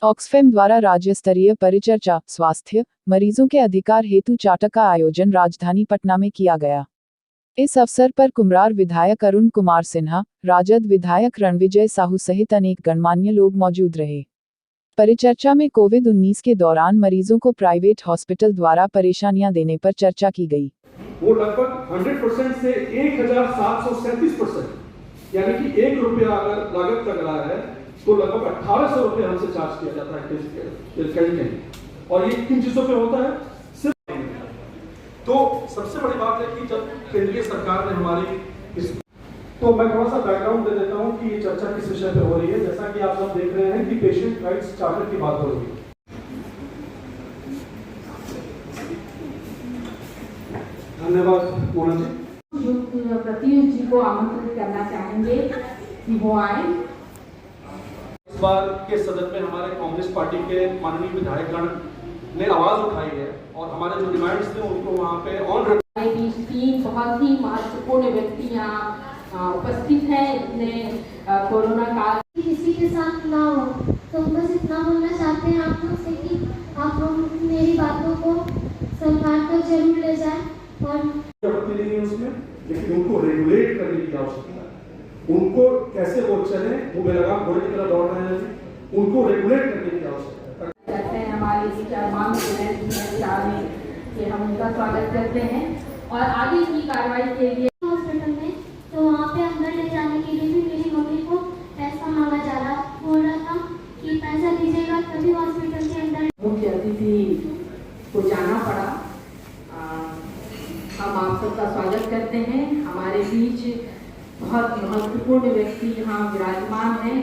Oxfam द्वारा राज्य स्तरीय परिचर्चा स्वास्थ्य मरीजों के अधिकार हेतु चार्टर का आयोजन राजधानी पटना में किया गया। इस अवसर पर कुम्हरार विधायक अरुण कुमार सिन्हा, राजद विधायक रणविजय साहू सहित अनेक गणमान्य लोग मौजूद रहे। परिचर्चा में कोविड-19 के दौरान मरीजों को प्राइवेट हॉस्पिटल द्वारा परेशानियां देने पर चर्चा की गई। वो लगभग 100% से 1737%, यानी कि ₹1 अगर लागत लग रहा है तो लगभग 1800 रुपये हमसे चार्ज किया जाता है कहीं, और ये किन चीजों पे होता है? सिर्फ तो सबसे बड़ी बात है कि जब केंद्रीय सरकार ने हमारी तो मैं थोड़ा सा बैकग्राउंड दे देता हूं कि ये चर्चा किस विषय पे हो रही है। जैसा कि आप सब देख रहे हैं कि पेशेंट राइट्स चार्टर की बात हो रही है। धन्यवाद मोना जी। प्रत्युष जी को आमंत्रित करना चाहेंगे कि वो आए। इस बार के सदन में हमारे कांग्रेस पार्टी के माननीय विधायकगण ने आवाज उठाई है और हमारे जो डिमांड्स थे उनको वहाँ पे ऑन तीन बहुत ही महत्वपूर्ण व्यक्ति यहाँ उपस्थित है। इतने कोरोना काल किसी के साथ ना हो, तो बस इतना बोलना चाहते हैं आप लोग से कि आप मेरी बातों को सरकार तक जरूर ले जाएं। और आपत्ति नहीं है उसमें, लेकिन उनको रेगुलेट करने की आवश्यकता है। उनको कैसे वो चले, वो बेलगाम घोड़े की तरह दौड़ रहे हैं, उनको रेगुलेट करने की आवश्यकता है। करते हैं हमारे कि हम उनका स्वागत करते हैं और आगे की कार्रवाई के लिए हॉस्पिटल में तो वहाँ पे अंदर ले जाने के लिए भी मेरी मम्मी को पैसा मांगा जा रहा बोल रहा था कि पैसा दीजिएगा तभी हॉस्पिटल के अंदर। मुख्य अतिथि को जाना पड़ा। हम आप सबका स्वागत करते हैं। हमारे बीच बहुत महत्वपूर्ण व्यक्ति यहाँ विराजमान हैं।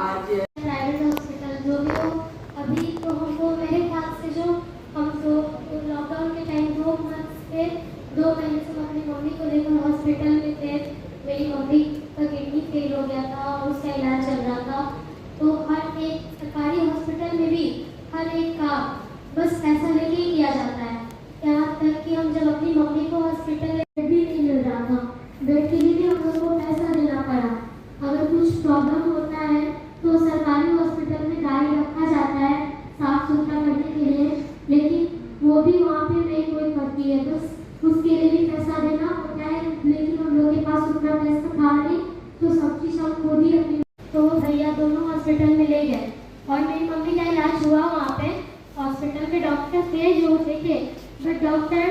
आज प्राइवेट हॉस्पिटल जो भी हो, अभी तो हमको मेरे ख्याल से जो हम तो लॉकडाउन के टाइम 2 महीने से हम अपनी मम्मी को लेकर हॉस्पिटल में थे। मेरी मम्मी का किडनी फेल हो गया था और उसका इलाज चल रहा था। तो हर एक सरकारी हॉस्पिटल में भी हर एक का बस पैसा लेके ही किया जाता है। यहाँ तक कि हम जब अपनी मम्मी को हॉस्पिटल में बेड भी नहीं मिल रहा था, बेड के लिए भी हम लोग को पैसा देना पड़ा। अगर कुछ प्रॉब्लम होता है तो सरकारी हॉस्पिटल में गाड़ी रखा जाता है साफ सुथरा करने के लिए, लेकिन वो भी वहाँ पे नहीं कोई करती है, तो उसके लिए भी पैसा देना होता है। लेकिन हम लोग के पास उतना पैसा था नहीं, तो सब चीज़ हम खुद ही अपनी तो भैया दोनों हॉस्पिटल में ले गए और मेरी मम्मी का इलाज हुआ। वहाँ पे हॉस्पिटल में डॉक्टर थे जो देखे, बट डॉक्टर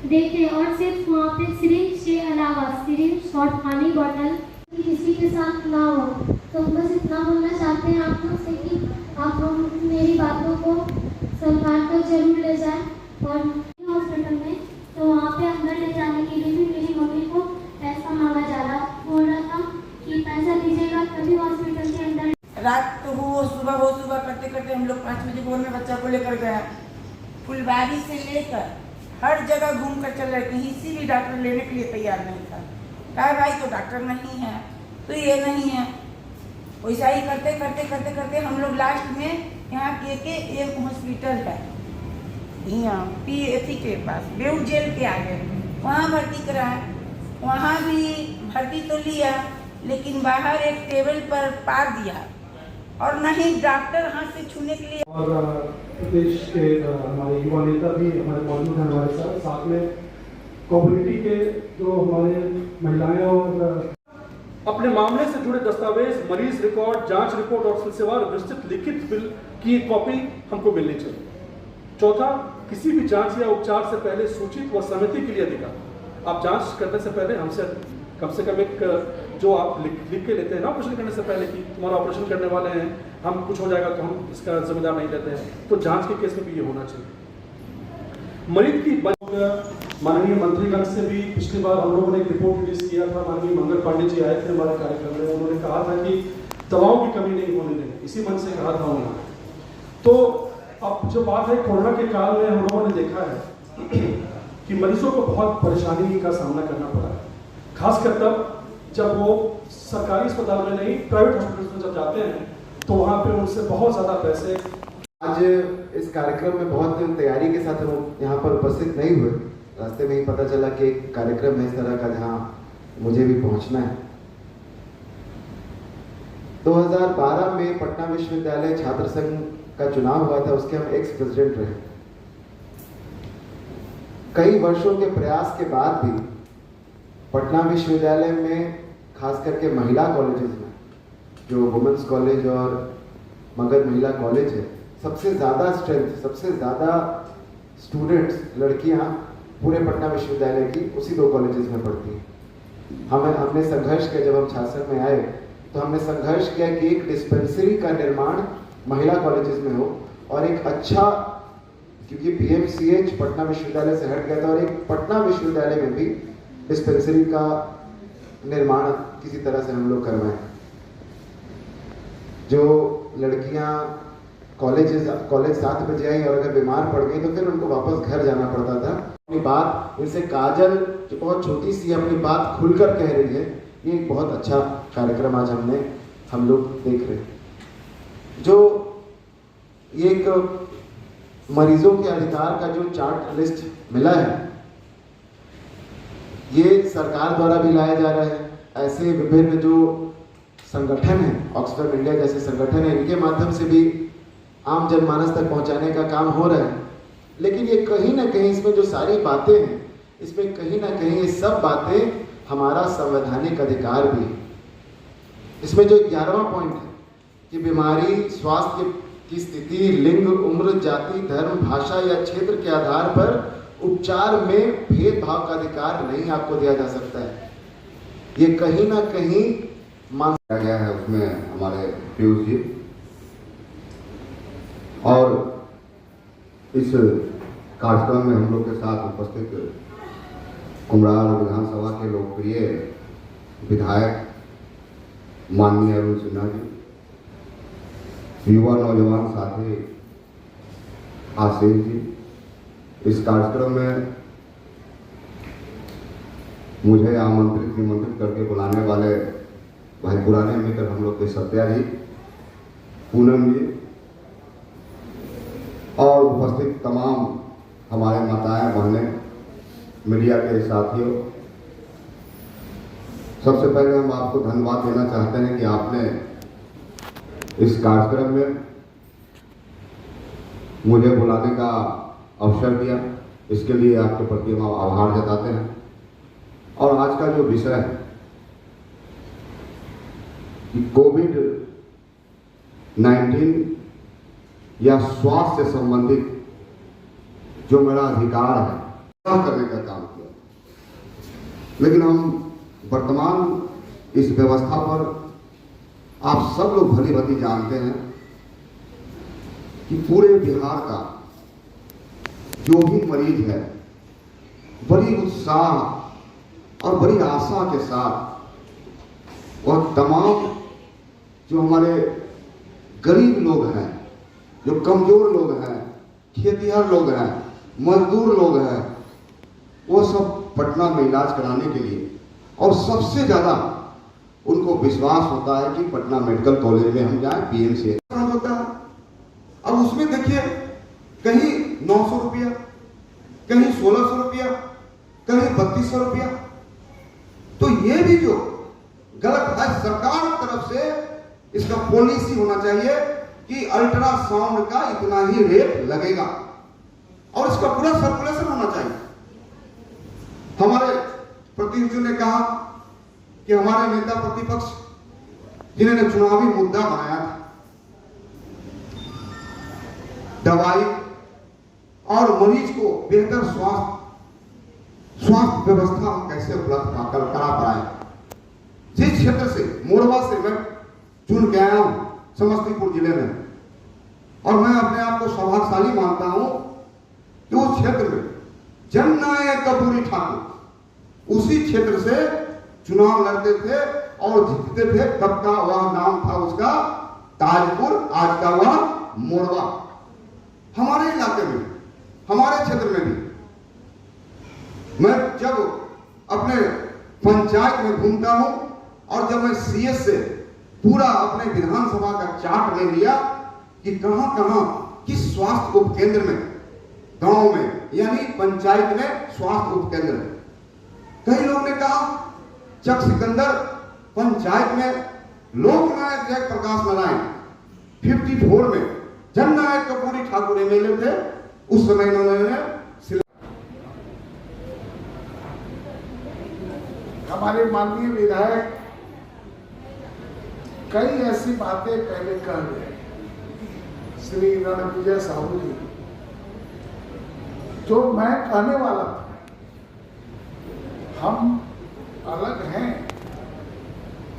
देखे और सिर्फ वहाँ पे सिरिंज के अलावा सिरिंज शॉर्ट पानी बॉटल किसी के साथ ना हो, तो बस इतना बोलना चाहते हैं आप लोग से कि आप मेरी बातों को सरकार तक जरूर ले जाएं। और हॉस्पिटल में तो वहाँ पे अंदर ले जाने के लिए भी मेरी मम्मी को पैसा मांगा जा रहा बोल रहा था कि पैसा दीजिएगा तभी हॉस्पिटल के अंदर। रात तो वो सुबह करते करते हम लोग 5 बजे भोर में बच्चा को लेकर गए। फुलबारी से लेकर हर जगह घूम कर चल रहे, किसी भी डॉक्टर लेने के लिए तैयार नहीं था। कहा भाई तो डॉक्टर नहीं है तो ये नहीं है। वैसा ही करते हम लोग लास्ट में यहाँ एक हॉस्पिटल है यहाँ PAC के पास बेउड जेल के आगे, वहाँ भर्ती कराया। वहाँ भी भर्ती तो लिया, लेकिन बाहर एक टेबल पर पार दिया और नहीं डॉक्टर हाथ से छूने के लिए। और प्रदेश के हमारे युवा नेता भी हमारे मौजूद हैं हमारे साथ में कम्युनिटी के जो हमारे महिलाएं और अपने मामले से जुड़े दस्तावेज, मरीज रिकॉर्ड, जांच रिपोर्ट और सिलसिलेवार विस्तृत लिखित बिल की कॉपी हमको मिलनी चाहिए। चौथा, किसी भी जांच या उपचार से पहले सूचित व समिति के लिए अधिकार। आप जांच करने से पहले हमसे कम से कम एक जो आप लिख के लेते हैं ना ऑपरेशन करने से पहले कि तुम्हारा ऑपरेशन करने वाले हैं, हम कुछ हो जाएगा तो हम इसका जिम्मेदार नहीं लेते हैं, तो जांच के केस में भी ये होना चाहिए। मरीज की माननीय मंत्रीगण से भी पिछली बार हम लोगों ने एक रिपोर्ट रिलीज किया था। माननीय मंगल पांडे जी आए थे हमारे कार्यक्रम में, उन्होंने कहा था कि दवाओं की कमी नहीं होने देंगे, इसी मन से कहा था उन्होंने। तो अब जो बात है कोरोना के काल में हम लोगों ने देखा है कि मरीजों को बहुत परेशानी का सामना करना पड़ा है, खासकर तब जब वो सरकारी अस्पताल में नहीं प्राइवेट हॉस्पिटल में जब जाते हैं तो वहाँ पे उनसे बहुत ज़्यादा पैसे। आज इस कार्यक्रम में बहुत तैयारी के साथ हम यहाँ पर उपस्थित नहीं हुए। रास्ते में ही पता चला कि एक कार्यक्रम है इस तरह का जहाँ मुझे भी पहुँचना है। 2012 में पटना विश्वविद्यालय छात्र संघ का चुनाव हुआ था उसके हम एक्स प्रेसिडेंट रहे। कई वर्षों के प्रयास के बाद भी पटना विश्वविद्यालय में खास करके महिला कॉलेजेस में, जो वुमेंस कॉलेज और मगध महिला कॉलेज है, सबसे ज़्यादा स्ट्रेंथ, सबसे ज़्यादा स्टूडेंट्स लड़कियां पूरे पटना विश्वविद्यालय की उसी 2 कॉलेजेस में पढ़ती हैं। हमने संघर्ष किया, जब हम शासन में आए तो हमने संघर्ष किया कि एक डिस्पेंसरी का निर्माण महिला कॉलेजेस में हो और एक अच्छा, क्योंकि PMCH पटना विश्वविद्यालय से हट गया था, और एक पटना विश्वविद्यालय में भी डिस्पेंसरी का निर्माण किसी तरह से हम लोग करवाएं। जो लड़कियां कॉलेज 7 बजे आई और अगर बीमार पड़ गई तो फिर उनको वापस घर जाना पड़ता था। अपनी बात इनसे काजल जो बहुत छोटी सी अपनी बात खुलकर कह रही है, ये एक बहुत अच्छा कार्यक्रम आज हम लोग देख रहे हैं। जो ये एक मरीजों के अधिकार का जो चार्ट लिस्ट मिला है, ये सरकार द्वारा भी लाया जा रहा है। ऐसे विभिन्न जो संगठन हैं, ऑक्सफैम इंडिया जैसे संगठन हैं, इनके माध्यम से भी आम जनमानस तक पहुंचाने का काम हो रहा है। लेकिन ये कहीं ना कहीं इसमें जो सारी बातें हैं, इसमें कहीं ना कहीं ये सब बातें हमारा संवैधानिक अधिकार भी है। इसमें जो 11वां पॉइंट है कि बीमारी, स्वास्थ्य की स्थिति, लिंग, उम्र, जाति, धर्म, भाषा या क्षेत्र के आधार पर उपचार में भेदभाव का अधिकार नहीं आपको दिया जा सकता है। ये कहीं ना कहीं मांगा गया है। उसमें हमारे पीयूष जी और इस कार्यक्रम में हम लोग के साथ उपस्थित कुम्हरार विधानसभा के लोकप्रिय विधायक माननीय अरुण सिन्हा जी, युवा नौजवान साथी आशीष जी, इस कार्यक्रम में मुझे निमंत्रित करके बुलाने वाले भाई पुराने मित्र हम लोग के सत्या जी, पूनम जी और उपस्थित तमाम हमारे माताएं बहनें, मीडिया के साथियों, सबसे पहले हम आपको धन्यवाद देना चाहते हैं कि आपने इस कार्यक्रम में मुझे बुलाने का अवसर दिया। इसके लिए आपके प्रति हम आभार जताते हैं। और आज का जो विषय है कि कोविड-19 या स्वास्थ्य से संबंधित जो मेरा अधिकार है करने का काम किया, लेकिन हम वर्तमान इस व्यवस्था पर आप सब लोग भली भांति जानते हैं कि पूरे बिहार का जो भी मरीज है बड़ी उत्साह और बड़ी आशा के साथ, और तमाम जो हमारे गरीब लोग हैं, जो कमजोर लोग हैं, खेतिहर लोग हैं, मजदूर लोग हैं, वो सब पटना में इलाज कराने के लिए, और सबसे ज़्यादा उनको विश्वास होता है कि पटना मेडिकल कॉलेज में हम जाएं, PMCH होता है। अब उसमें देखिए कहीं 900 रुपया, कहीं 1600 रुपया, कहीं 3200 रुपया। तो ये भी जो गलत है, सरकार की तरफ से इसका पॉलिसी होना चाहिए कि अल्ट्रासाउंड का इतना ही रेट लगेगा और इसका पूरा सर्कुलेशन होना चाहिए। हमारे प्रतिनिधियों ने कहा कि हमारे नेता प्रतिपक्ष जिन्होंने चुनावी मुद्दा बनाया था, दवाई और मरीज को बेहतर स्वास्थ्य व्यवस्था हम कैसे उपलब्ध करा पाए। जिस क्षेत्र से, मोरवा से मैं चुन के आया हूं, समस्तीपुर जिले में, और मैं अपने आप को सौभाग्यशाली मानता हूं कि उस क्षेत्र में जननायक कपूरी ठाकुर उसी क्षेत्र से चुनाव लड़ते थे और जीतते थे। तब का वह नाम था उसका ताजपुर, आज का वह मोरवा। हमारे इलाके में, हमारे क्षेत्र में भी मैं जब अपने पंचायत में घूमता हूं और जब मैं CS से पूरा अपने विधानसभा का चार्ट ले लिया कि कहां कहां किस स्वास्थ्य उपकेंद्र में, गांव में यानी पंचायत में स्वास्थ्य उपकेंद्र है। कई लोगों ने कहा चक सिकंदर पंचायत में लोकनायक जयप्रकाश नारायण 54 में जननायक कपूरी ठाकुर एमएलए थे, उस समय इन्होंने हमारे माननीय विधायक कई ऐसी बातें पहले कर गए, श्री रणविजय साहू जी, जो मैं कहने वाला था। हम अलग हैं,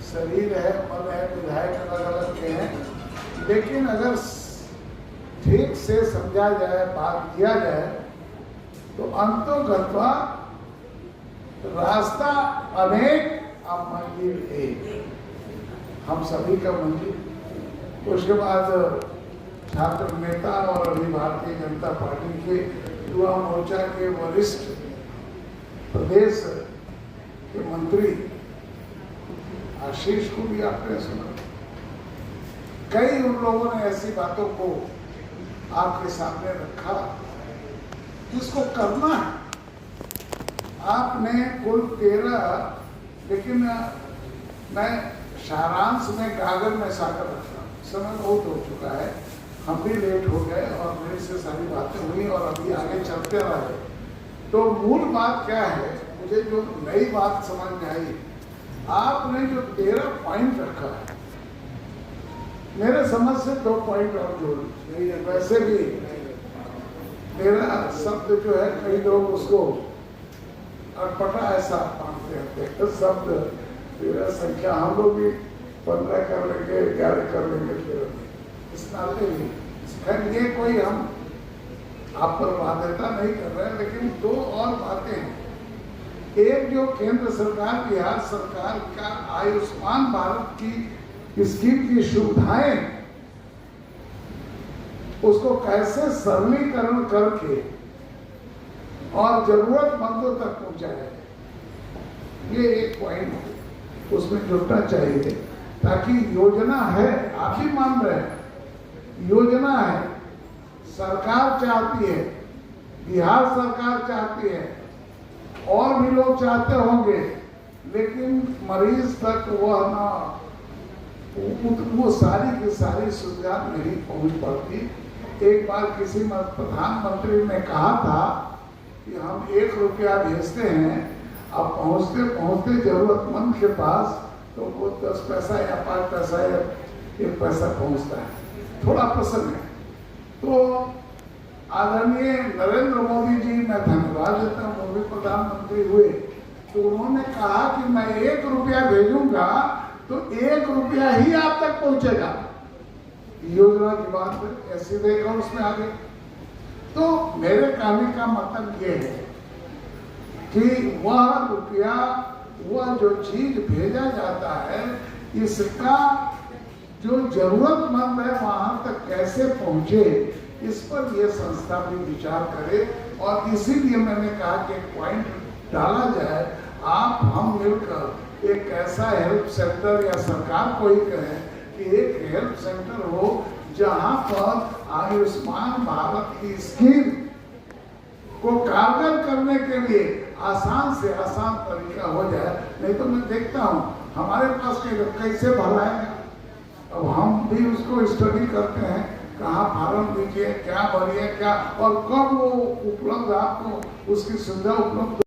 शरीर है, मन है, विधायक अलग अलग के हैं, लेकिन अगर ठीक से समझा जाए, बात किया जाए, तो अंतोगत्वा रास्ता अनेक अब मंजिल एक, हम सभी का मंजिल। उसके बाद छात्र नेता और अभी भारतीय जनता पार्टी के युवा मोर्चा के वरिष्ठ प्रदेश के मंत्री आशीष को भी आपने सुना। कई उन लोगों ने ऐसी बातों को आपके सामने रखा जिसको करना है। आपने कुल 13, लेकिन मैं सारांश में कागज में साकर रखता हूँ। समय बहुत हो चुका है, हम भी लेट हो गए और मेरे से सारी बातें हुई और अभी आगे चलते रहे। तो मूल बात क्या है, मुझे जो नई बात समझ में आई, आपने जो 13 पॉइंट रखा है, मेरे समझ से 2 पॉइंट और जोड़ नहीं है। वैसे भी मेरा शब्द जो है, कई लोग उसको अटपटा ऐसा मानते हैं शब्द, तेरा संख्या हम लोग भी 15 कर लेंगे, 11 कर लेंगे, 13 इस नाते भी। खैर ये कोई हम आप पर बाध्यता नहीं कर रहे हैं, लेकिन 2 और बातें हैं। एक जो केंद्र सरकार, बिहार सरकार का आयुष्मान भारत की स्कीम की सुविधाएं, उसको कैसे सरलीकरण करके और जरूरतमंदों तक पहुंचाया, ये एक पॉइंट है, उसमें जुटना चाहिए। ताकि योजना है, आप ही मान रहे हैं, योजना है, सरकार चाहती है, बिहार सरकार चाहती है, और भी लोग चाहते होंगे, लेकिन मरीज तक वह ना वो सारी की सारी सुविधा नहीं पहुंच पाती। एक बार किसी प्रधानमंत्री ने कहा था कि हम 1 रुपया भेजते हैं, अब पहुंचते पहुंचते जरूरतमंद के पास तो वो 10 पैसा या 5 पैसा या 1 पैसा पहुंचता है। थोड़ा प्रसंग है। तो आदरणीय नरेंद्र मोदी जी, मैं धन्यवाद देता हूँ, वो भी प्रधानमंत्री हुए, तो उन्होंने कहा कि मैं 1 रुपया भेजूंगा तो 1 रुपया ही आप तक पहुंचेगा। योजना की बात ऐसी देखा उसमें आगे। तो मेरे कहने का मतलब ये है कि वह रुपया, वह जो चीज भेजा जाता है, इसका जो जरूरतमंद है वहां तक कैसे पहुंचे, इस पर यह संस्था भी विचार करे। और इसीलिए मैंने कहा कि एक पॉइंट डाला जाए, आप हम मिलकर एक ऐसा हेल्थ सेंटर, या सरकार को ही कहें कि एक हेल्थ सेंटर हो जहां पर आयुष्मान भारत की स्कीम को कारगर करने के लिए आसान से आसान तरीका हो जाए। नहीं तो मैं देखता हूँ हमारे पास कैसे भराएगा, अब हम भी उसको स्टडी करते हैं, कहाँ फार्म दीजिए, क्या भरिए, क्या और कब वो उपलब्ध, आपको उसकी सुविधा उपलब्ध